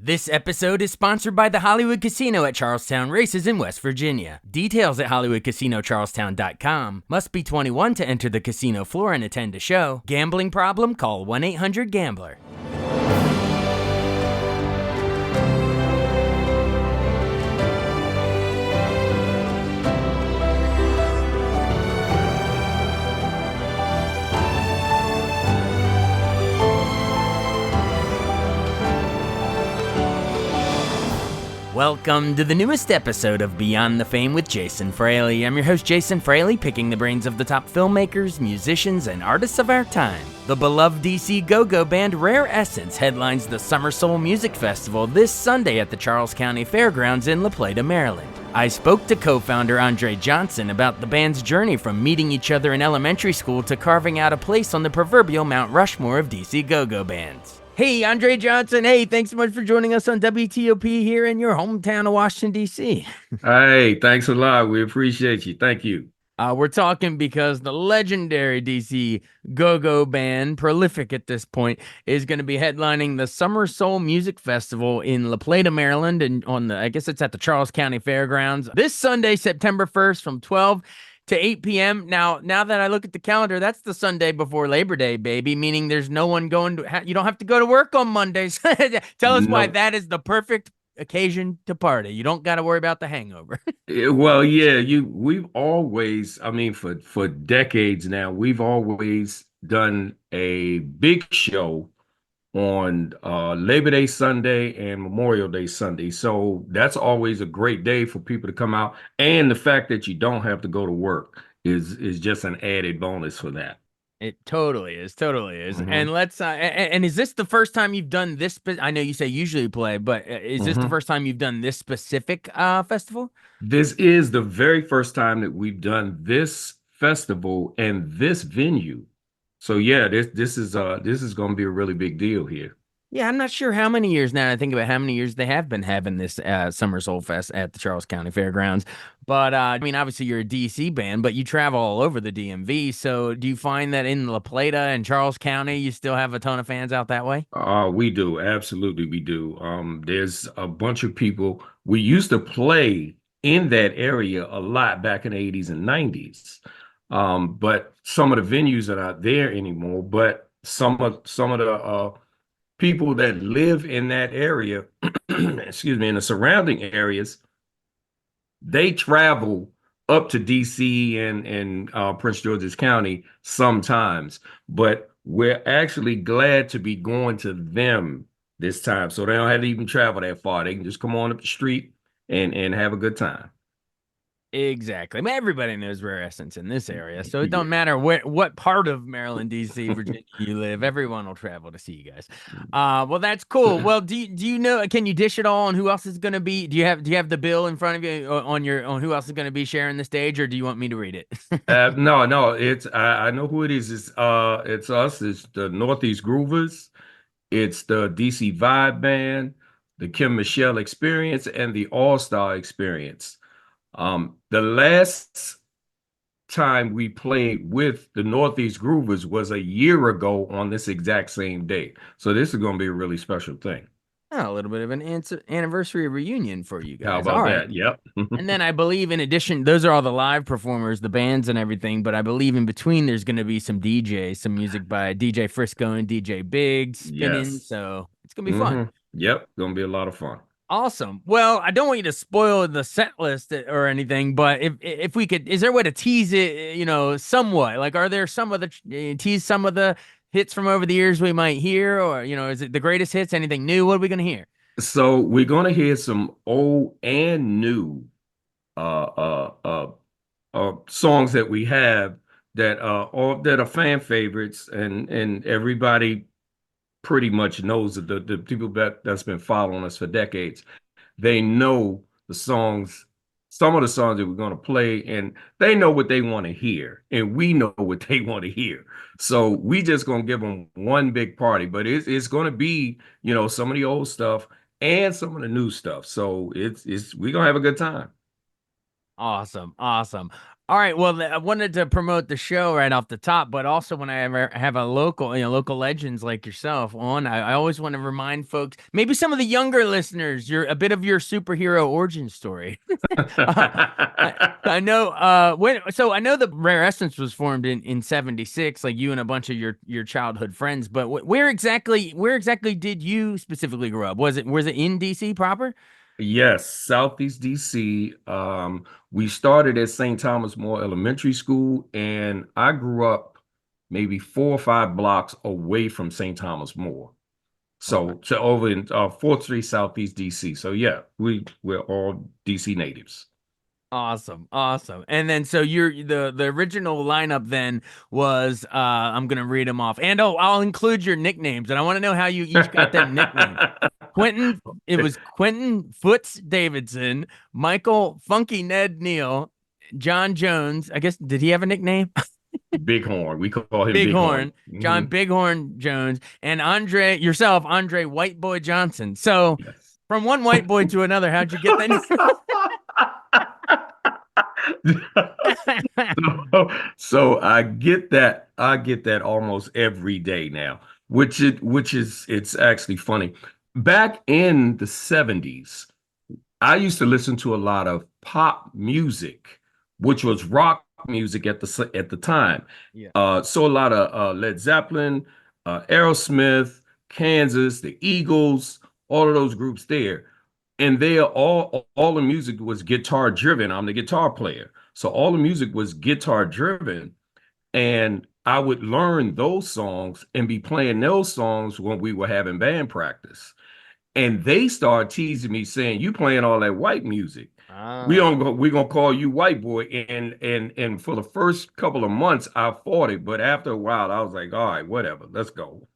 This episode is sponsored by the Hollywood Casino at Charlestown Races in West Virginia. Details at HollywoodCasinoCharlestown.com. Must be 21 to enter the casino floor and attend a show. Gambling problem? Call 1-800-GAMBLER. Welcome to the newest episode of Beyond the Fame with Jason Fraley. I'm your host, Jason Fraley, picking the brains of the top filmmakers, musicians, and artists of our time. The beloved DC go-go band Rare Essence headlines the Summer Soul Music Festival this Sunday at the Charles County Fairgrounds in La Plata, Maryland. I spoke to co-founder Andre Johnson about the band's journey from meeting each other in elementary school to carving out a place on the proverbial Mount Rushmore of DC go-go bands. Hey, Andre Johnson. Hey, thanks so much for joining us on WTOP here in your hometown of Washington, D.C. Hey, thanks a lot. We appreciate you. Thank you. We're talking because the legendary DC go-go band, prolific at this point, is going to be headlining the Summer Soul Music Festival in La Plata, Maryland, and I guess it's at the Charles County Fairgrounds this Sunday, September 1st from 12 to 8 p.m. Now that I look at the calendar, that's the Sunday before Labor Day, baby, meaning there's no one going to, you don't have to go to work on Mondays. Tell us why that is the perfect occasion to party. You don't got to worry about the hangover. Well, yeah, we've always, for decades now, we've always done a big show on Labor Day Sunday and Memorial Day Sunday. So that's always a great day for people to come out. And the fact that you don't have to go to work is just an added bonus for that. It totally is. Mm-hmm. And let's and is this the first time you've done this? I know you say usually play, but is this the first time you've done this specific festival? This is the very first time that we've done this festival and this venue. So yeah, this is going to be a really big deal here. Yeah, I'm not sure how many years now. I think about how many years they have been having this Summer Soul Fest at the Charles County Fairgrounds. But obviously you're a DC band, but you travel all over the DMV. So do you find that in La Plata and Charles County, you still have a ton of fans out that way? We do. Absolutely, we do. There's a bunch of people. We used to play in that area a lot back in the 80s and 90s. But some of the venues are not there anymore. But some of the people that live in that area, excuse me, in the surrounding areas, they travel up to DC and Prince George's County sometimes. But we're actually glad to be going to them this time, so they don't have to even travel that far. They can just come on up the street and have a good time. Exactly. I mean, everybody knows Rare Essence in this area, so it don't matter what part of Maryland, DC, Virginia you live. Everyone will travel to see you guys. Well, that's cool. Well, do you know? Can you dish it all on who else is going to be? Do you have the bill in front of you on who else is going to be sharing the stage, or do you want me to read it? No. It's I know who it is. It's us. It's the Northeast Groovers. It's the DC Vibe Band, the Kim Michelle Experience, and the All Star Experience. The last time we played with the Northeast Groovers was a year ago on this exact same day. So this is going to be a really special thing. Oh, a little bit of an anniversary reunion for you guys. How about that? Yep. And then I believe in addition, those are all the live performers, the bands and everything, but I believe in between there's going to be some DJs, some music by DJ Frisco and DJ Biggs spinning. Yes. So it's going to be fun. Yep. Going to be a lot of fun. Awesome. Well, I don't want you to spoil the set list or anything, but if we could, is there a way to tease it, somewhat? Like, are there tease some of the hits from over the years we might hear, or, is it the greatest hits? Anything new? What are we going to hear? So we're going to hear some old and new songs that we have that are fan favorites, and everybody pretty much knows that the people that's been following us for decades, they know the songs, some of the songs that we're going to play, and they know what they want to hear, and we know what they want to hear. So we just going to give them one big party, but it's going to be, some of the old stuff and some of the new stuff. So we're going to have a good time. Awesome. All right. Well, I wanted to promote the show right off the top, but also when I ever have a local, local legends like yourself on, I always want to remind folks, maybe some of the younger listeners, a bit of your superhero origin story. uh, I know I know the Rare Essence was formed in 76, like you and a bunch of your childhood friends, but where exactly did you specifically grow up? Was it in DC proper? Yes, Southeast DC. We started at St. Thomas More Elementary School, and I grew up maybe 4 or 5 blocks away from St. Thomas More. Okay. So over in 4th Street Southeast DC. So yeah, we're all DC natives. Awesome, awesome. And then so you're the original lineup then was I'm gonna read them off. And I'll include your nicknames, and I want to know how you each got them nicknames. Quentin, it was Quentin Foots Davidson, Michael Funky Ned Neal, John Jones. I guess did he have a nickname? Bighorn. We call him Bighorn. Bighorn, John Bighorn Jones, and Andre White Boy Johnson. So Yes. from one white boy to another, how'd you get that? So I get that. I get that almost every day now, which is it's actually funny. Back in the 70s, I used to listen to a lot of pop music, which was rock music at the time. Yeah. So a lot of Led Zeppelin, Aerosmith, Kansas, the Eagles, all of those groups there. And they are all the music was guitar driven. I'm the guitar player. So all the music was guitar driven. And I would learn those songs and be playing those songs when we were having band practice. And they started teasing me saying, "You playing all that white music. Ah. We're gonna call you white boy." And for the first couple of months, I fought it, but after a while, I was like, "All right, whatever, let's go."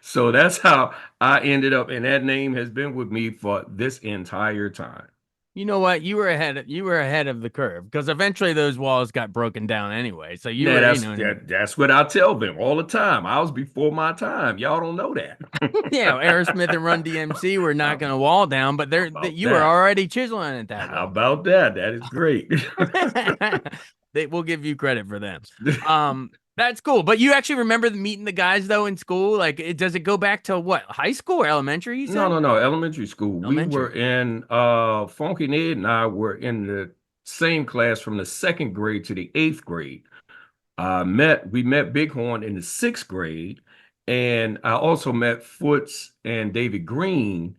So that's how I ended up, and that name has been with me for this entire time. You know what? You were ahead of the curve because eventually those walls got broken down anyway. So you Now were, that's what I tell them all the time. I was before my time. Y'all don't know that. yeah, Aerosmith and Run DMC were How knocking a wall down, but about you were that? already chiseling at that How wall. about that? That is great. They will give you credit for them. That's cool. But you actually remember meeting the guys though in school? Like, does it go back to what, high school or elementary? You No, said no, no. Elementary school. We were elementary. in Funky Ned and I were in the same class from the 2nd grade to the 8th grade. We met Bighorn in the 6th grade, and I also met Foots and David Green.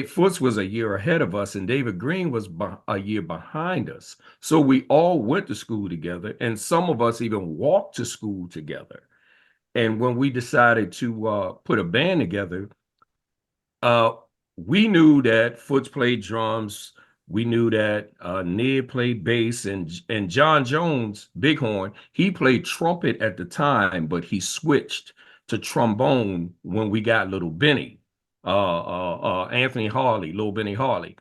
Foots was a year ahead of us, and David Green was a year behind us. So we all went to school together, and some of us even walked to school together. And when we decided to put a band together, uh, we knew that Foots played drums. We knew that Ned played bass, and John Jones, Bighorn, he played trumpet at the time, but he switched to trombone when we got Little Benny, Anthony Harley, Little Benny Harley.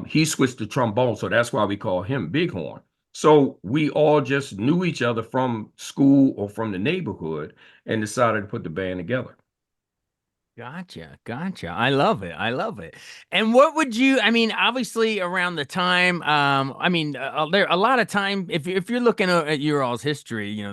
He switched to trombone, so that's why we call him Bighorn. So we all just knew each other from school or from the neighborhood and decided to put the band together. Gotcha, gotcha. I love it. I love it. And what would you? I mean, obviously, around the time, I mean, there a lot of time. If you're looking at your all's history,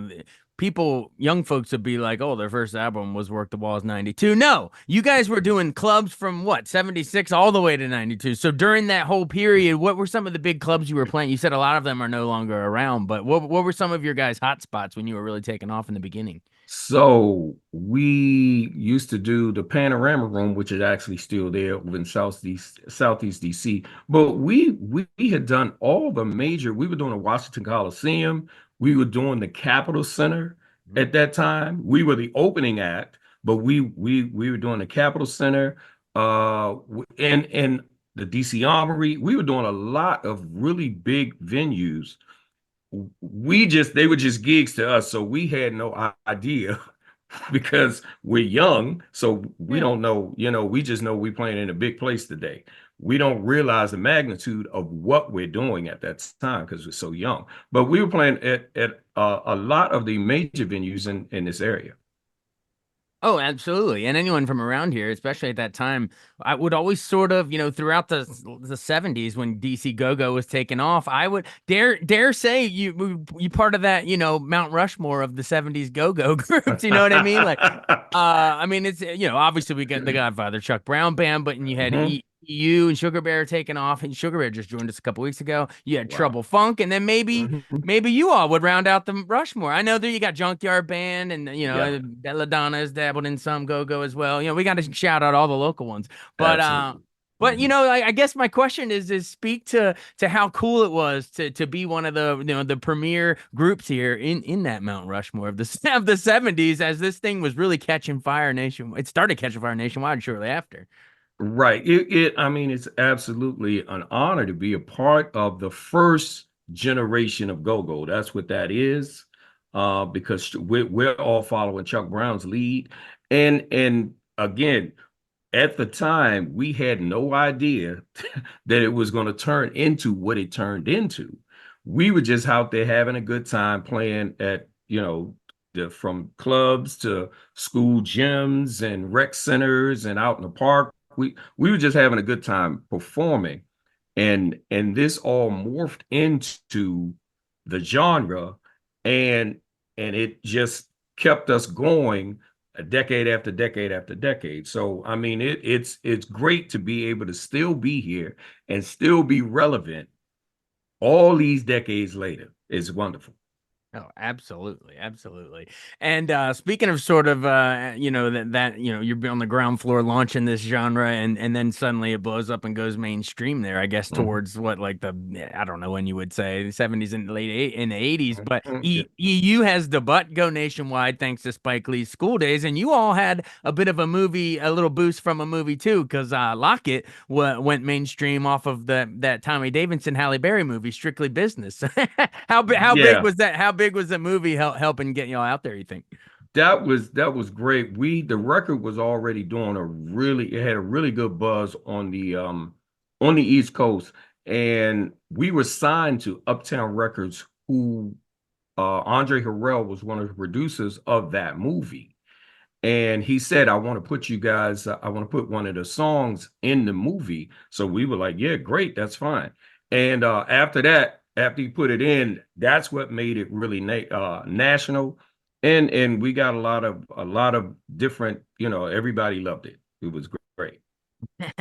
people, young folks would be like, "Oh, their first album was Work the Walls '92." No, you guys were doing clubs from what '76 all the way to '92. So during that whole period, what were some of the big clubs you were playing? You said a lot of them are no longer around, but what were some of your guys' hot spots when you were really taking off in the beginning? So we used to do the Panorama Room, which is actually still there over in Southeast DC. But we had done all the major. We were doing the Washington Coliseum. We were doing the Capitol Center at that time. We were the opening act, but we were doing the Capitol Center, and the DC Armory. We were doing a lot of really big venues. They were just gigs to us, so we had no idea because we're young, so we Yeah. don't know, we just know we're playing in a big place today. We don't realize the magnitude of what we're doing at that time because we're so young. But we were playing at a lot of the major venues in this area. Oh, absolutely. And anyone from around here, especially at that time, I would always sort of, throughout the 70s when DC Go-Go was taking off, I would dare say you part of that, Mount Rushmore of the 70s go-go groups, you know what I mean? Like I mean it's obviously we got the Godfather Chuck Brown band, but you had Hmm. EU and Sugar Bear taking off, and Sugar Bear just joined us a couple weeks ago. You had Wow. Trouble Funk, and then Hmm. maybe you all would round out the Rushmore. I know that you got Junkyard Band, and Yeah, Belladonna has dabbled in some go-go as well. We got to shout out all the local ones. But absolutely. but Hmm. I guess my question is speak to how cool it was to be one of the the premier groups here in that Mount Rushmore of the of the 70s, as this thing was really catching fire nationwide. It started catching fire nationwide shortly after. Right. I mean, it's absolutely an honor to be a part of the first generation of go-go. That's what that is. Because we're all following Chuck Brown's lead. And again, at the time, we had no idea that it was going to turn into what it turned into. We were just out there having a good time playing at, from clubs to school gyms and rec centers and out in the park. We were just having a good time performing. And this all morphed into the genre, and it just kept us going a decade after decade after decade. So I mean, it's great to be able to still be here and still be relevant all these decades later. It's wonderful. Oh, absolutely, absolutely. And speaking of sort of you're on the ground floor launching this genre, and then suddenly it blows up and goes mainstream there, I guess Mhm. towards what, like the, I don't know when you would say, the 70s and in the 80s, but Mhm. Yeah. EU has the butt go nationwide thanks to Spike Lee's School Days, and you all had a bit of a little boost from a movie too, because Lockett went mainstream off of that Tommy Davidson Halle Berry movie, Strictly Business. How big Yeah. was that? How big was the movie helping get y'all out there, you think? That was great. The record was already doing it had a really good buzz on the East Coast, and we were signed to Uptown Records, who Andre Harrell was one of the producers of that movie. And he said, I want to put you guys, I want to put one of the songs in the movie. So we were like, yeah, great, that's fine. And after that, after he put it in, that's what made it really national. And we got a lot of different, everybody loved it. It was great.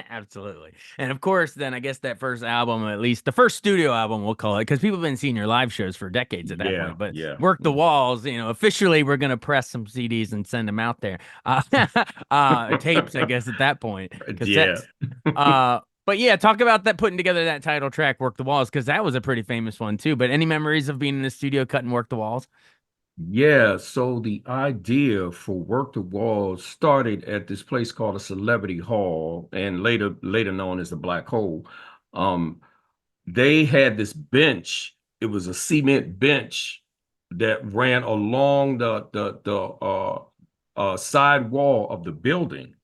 Absolutely. And of course, then I guess that first album, at least the first studio album, we'll call it, because people have been seeing your live shows for decades at that Yeah, point. But yeah. Work the Mhm. Walls, officially we're gonna press some CDs and send them out there. Tapes, I guess, at that point, Yeah. cassettes. But yeah, talk about that, putting together that title track, Work the Walls, because that was a pretty famous one too. But any memories of being in the studio cutting Work the Walls? Yeah, so the idea for Work the Walls started at this place called a Celebrity Hall, and later known as the Black Hole. Um, they had this bench. It was a cement bench that ran along the side wall of the building,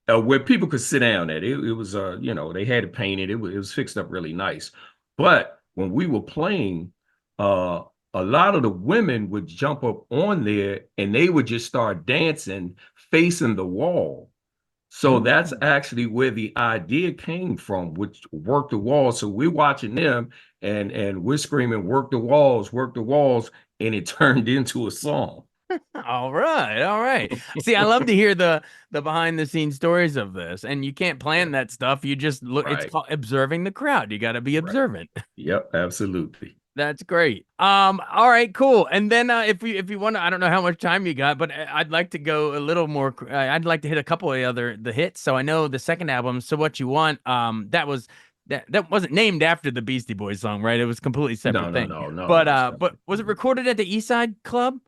where people could sit down at. It was they had it painted. It was fixed up really nice. But when we were playing, uh, a lot of the women would jump up on there and they would just start dancing facing the wall. So that's Mm. actually where the idea came from, which Work the Walls. So we're watching them and we're screaming, work the walls, and it turned into a song. All right, all right. See, I love to hear the behind the scenes stories of this, and you can't Yeah, plan that stuff. You just look. It's right, called observing the crowd. You got to be right. observant. Yep, absolutely. That's great. All right, cool. And then if you want to, I don't know how much time you got, but I'd like to go a little more. I'd like to hit a couple of the hits. So I know the second album, So What You Want. That wasn't named after the Beastie Boys song, right? It was a completely No, separate no, thing. no, no, But no. uh, Stop. but was it recorded at the East Side Club?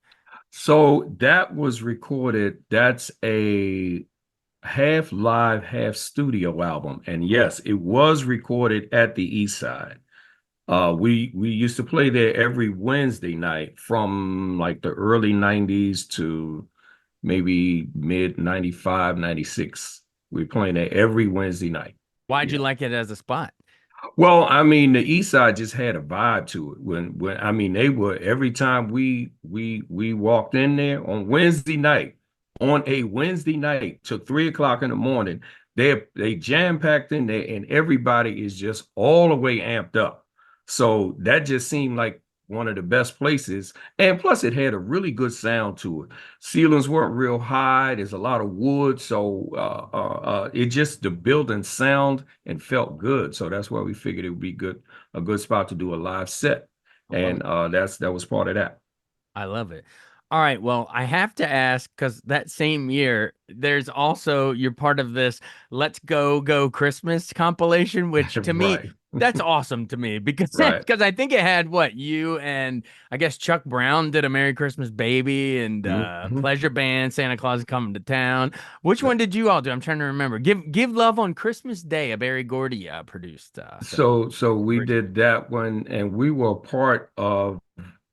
So that was recorded. That's a half live, half studio album. And yes, it was recorded at the East Side. We used to play there every Wednesday night from like the early 90s to maybe mid 95, 96. We were playing there every Wednesday night. Why'd you Yeah. like it as a spot? Well, I mean, the East Side just had a vibe to it. When I mean, they were every time we walked in there on Wednesday night, on a Wednesday night till 3 o'clock in the morning. They jam packed in there, and everybody is just all the way amped up. So that just seemed like one of the best places. And plus, it had a really good sound to it. Ceilings weren't real high. There's a lot of wood, so it just the building sound and felt good. So that's why we figured it would be a good spot to do a live set, and that was part of that. I love it. All right. Well, I have to ask because that same year, there's also you're part of this "Let's Go Christmas" compilation, which to me, Right. that's awesome to me because Right. because I think it had what you and I guess Chuck Brown did a "Merry Christmas Baby" and Mhm. Pleasure Band, Santa Claus is Coming to Town. Which one did you all do? I'm trying to remember. Give Love on Christmas Day, a Barry Gordy produced. So we did that one, and we were part of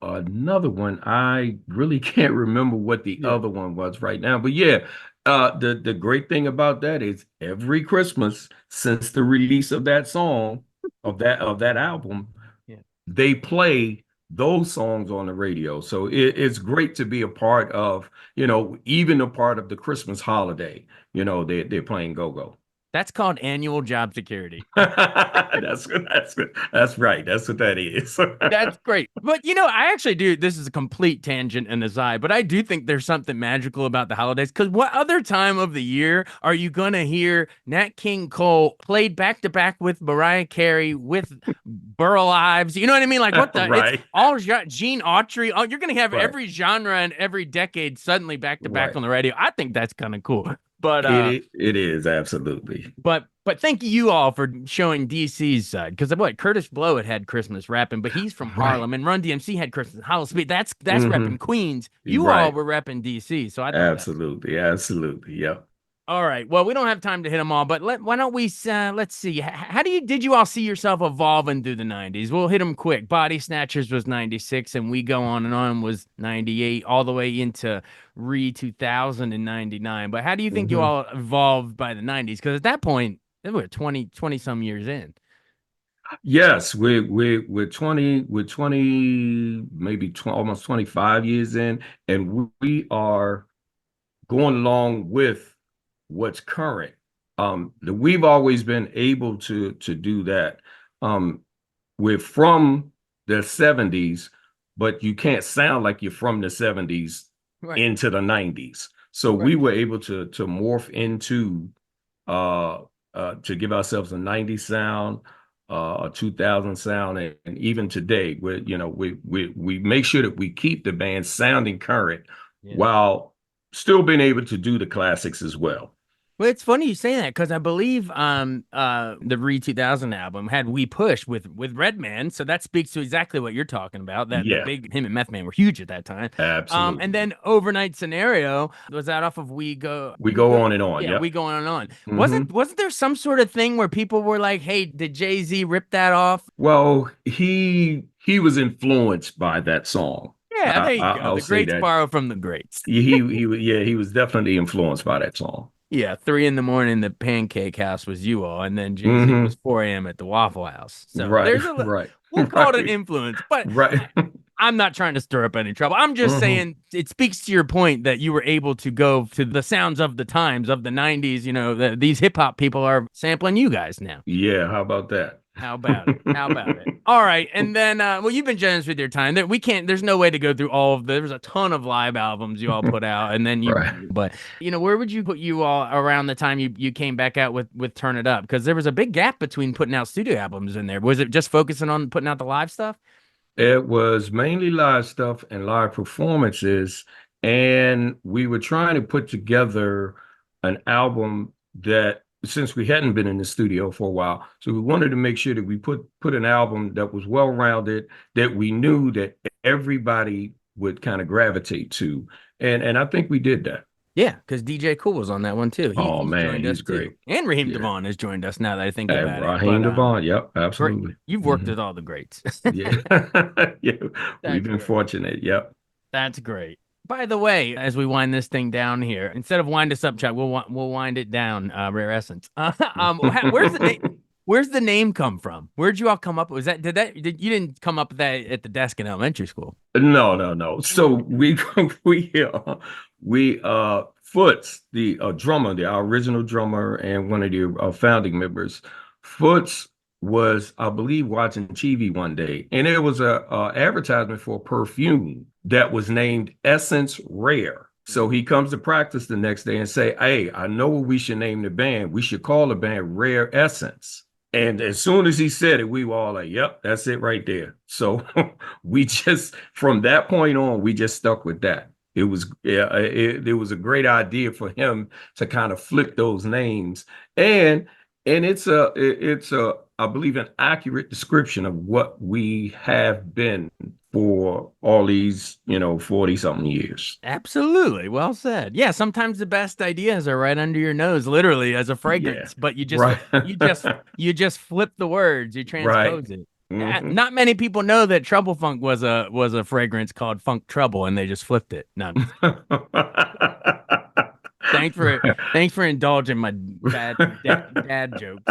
another one. I really can't remember what the Yeah. other one was right now, but yeah, the great thing about that is every Christmas since the release of that song of that album, Yeah. they play those songs on the radio. So it's great to be a part of, even a part of the Christmas holiday. They're playing go-go. That's called annual job security. That's good. That's good. That's right. That's what that is. That's great. But I actually do. This is a complete tangent and aside, but I do think there's something magical about the holidays. Because what other time of the year are you going to hear Nat King Cole played back to back with Mariah Carey with Burl Ives? You know what I mean? Like, what the? Right. It's all Gene Autry. Oh, you're going to have Right. every genre and every decade suddenly back to back Right. on the radio. I think that's kind of cool. But It is absolutely. but thank you all for showing DC's side because what Curtis Blow had Christmas rapping, but he's from Right. Harlem, and Run DMC had Christmas Hollow Speed. That's Mhm. repping Queens. You all Right. were repping DC, so I thought Absolutely. Absolutely. Yep. all right. Well, we don't have time to hit them all, but why don't we? Let's see. How did you all see yourself evolving through the '90s? We'll hit them quick. Body Snatchers was '96, and We Go On and On was '98, all the way into Re 2000 and '99. But how do you think you all evolved by the '90s? Because at that point, we're 20 some years in. Yes, we're 20, maybe almost 25 years in, and we are going along with what's current. We've always been able to do that. We're from the 70s, but you can't sound like you're from the 70s Right. into the 90s. So we were able to morph into to give ourselves a 90s sound, a 2000 sound, and even today, we make sure that we keep the band sounding current while still being able to do the classics as well. Well, it's funny you say that because I believe the Re 2000 album had We Push with Redman, so that speaks to exactly what you're talking about. That the big him and Meth Man were huge at that time. Absolutely. And then Overnight Scenario was that off of We Go On and On. Yeah, We Go On and On. Mhm. Wasn't there some sort of thing where people were like, "Hey, did Jay-Z rip that off?" Well, he was influenced by that song. Yeah, there you go. I'll The say greats that. borrow from the greats. He was definitely influenced by that song. Yeah, 3 a.m. the Pancake House was you all, and then Jay-Z was 4 a.m. at the Waffle House. So there's we'll call it an influence, but I'm not trying to stir up any trouble. I'm just saying it speaks to your point that you were able to go to the sounds of the times of the 90s. These hip hop people are sampling you guys now. Yeah, how about that? How about it? How about it? All right. And then, well, you've been generous with your time. There's no way to go through all of there's a ton of live albums you all put out. And then but where would you put you all around the time you came back out with Turn It Up? Because there was a big gap between putting out studio albums in there. Was it just focusing on putting out the live stuff? It was mainly live stuff and live performances. And we were trying to put together an album that, since we hadn't been in the studio for a while, so we wanted to make sure that we put an album that was well-rounded, that we knew that everybody would kind of gravitate to. And I think we did that. Yeah, because DJ Cool was on that one too. He's great. And Raheem DeVaughn has joined us now that I think about it. Raheem DeVaughn, yep, absolutely. Great. You've worked with all the greats. Yeah. We've been fortunate. Yep. That's great. By the way, as we wind this thing down here, instead of wind us up, Chuck, we'll wind it down. Rare Essence. Where's the name come from? Where'd you all come up? You didn't come up with that at the desk in elementary school? No. So we we Foots, the drummer, our original drummer and one of the founding members, Foots was, I believe, watching TV one day, and it was a advertisement for a perfume that was named Essence Rare. So he comes to practice the next day and say, "Hey, I know what we should name the band. We should call the band Rare Essence." And as soon as he said it, we were all like, "Yep, that's it right there." So we just, from that point on, we just stuck with that. It was, yeah, it was a great idea for him to kind of flip those names, and it's a I believe an accurate description of what we have been for all these 40 something years. Absolutely. Well said. Yeah, sometimes the best ideas are right under your nose, literally as a fragrance, but Right. you just flip the words, you Right. transpose it. Mhm. Not many people know that Trouble Funk was a fragrance called Funk Trouble, and they just flipped it. No, thanks for indulging my bad dad jokes.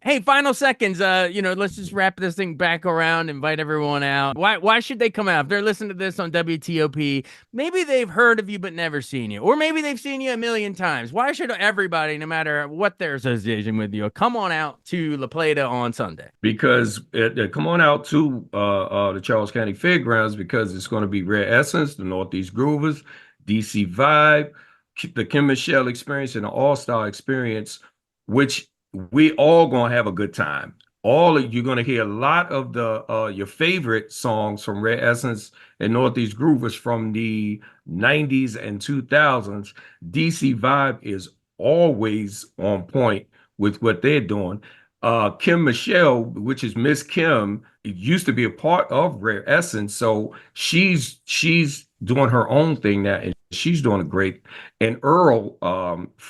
Hey, final seconds. Let's just wrap this thing back around. Invite everyone out. Why should they come out? If they're listening to this on WTOP, maybe they've heard of you but never seen you, or maybe they've seen you a million times. Why should everybody, no matter what their association with you, come on out to La Plata on Sunday? Because come on out to the Charles County Fairgrounds, because it's going to be Rare Essence, the Northeast Groovers, DC Vibe, the Kim Michelle Experience, and the All Star Experience, which we all gonna have a good time. You're gonna hear a lot of the your favorite songs from Rare Essence and Northeast Groovers from the 90s and 2000s. DC Vibe is always on point with what they're doing. Kim Michelle, which is Miss Kim, used to be a part of Rare Essence, so she's doing her own thing now, and she's doing great. And Earl,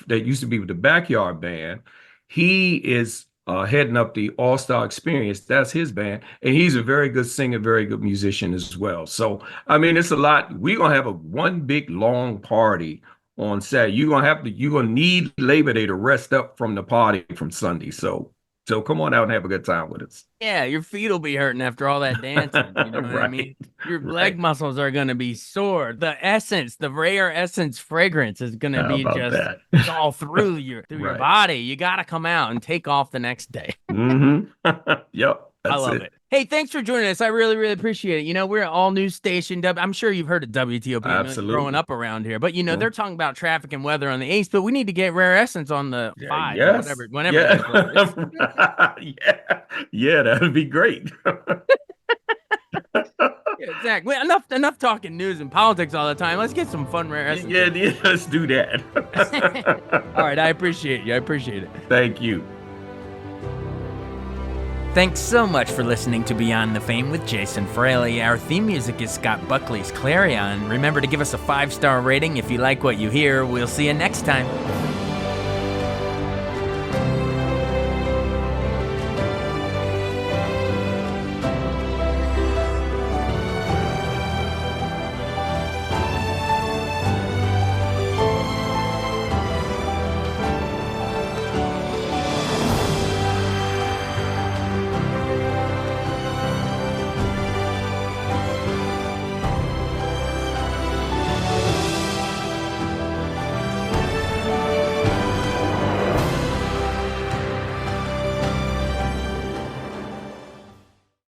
that used to be with the Backyard Band, he is heading up the All Star Experience. That's his band, and he's a very good singer, very good musician as well. So I mean, it's a lot. We're gonna have one big long party on Saturday. You're gonna need Labor Day to rest up from the party from Sunday. So come on out and have a good time with us. Yeah, your feet will be hurting after all that dancing. You know what I mean? Your leg muscles are going to be sore. The Rare Essence fragrance is going to be just all through your body. You got to come out and take off the next day. Yep. I love it. Hey, thanks for joining us. I really, really appreciate it. We're an all-news station. I'm sure you've heard of WTOP growing up around here. But, they're talking about traffic and weather on the 8th, but we need to get Rare Essence on the 5, yes. whenever. Yeah, that would be great. Yeah, exactly. Enough talking news and politics all the time. Let's get some fun Rare Essence. Yeah, let's do that. All right, I appreciate you. I appreciate it. Thank you. Thanks so much for listening to Beyond the Fame with Jason Fraley. Our theme music is Scott Buckley's Clarion. Remember to give us a 5-star rating if you like what you hear. We'll see you next time.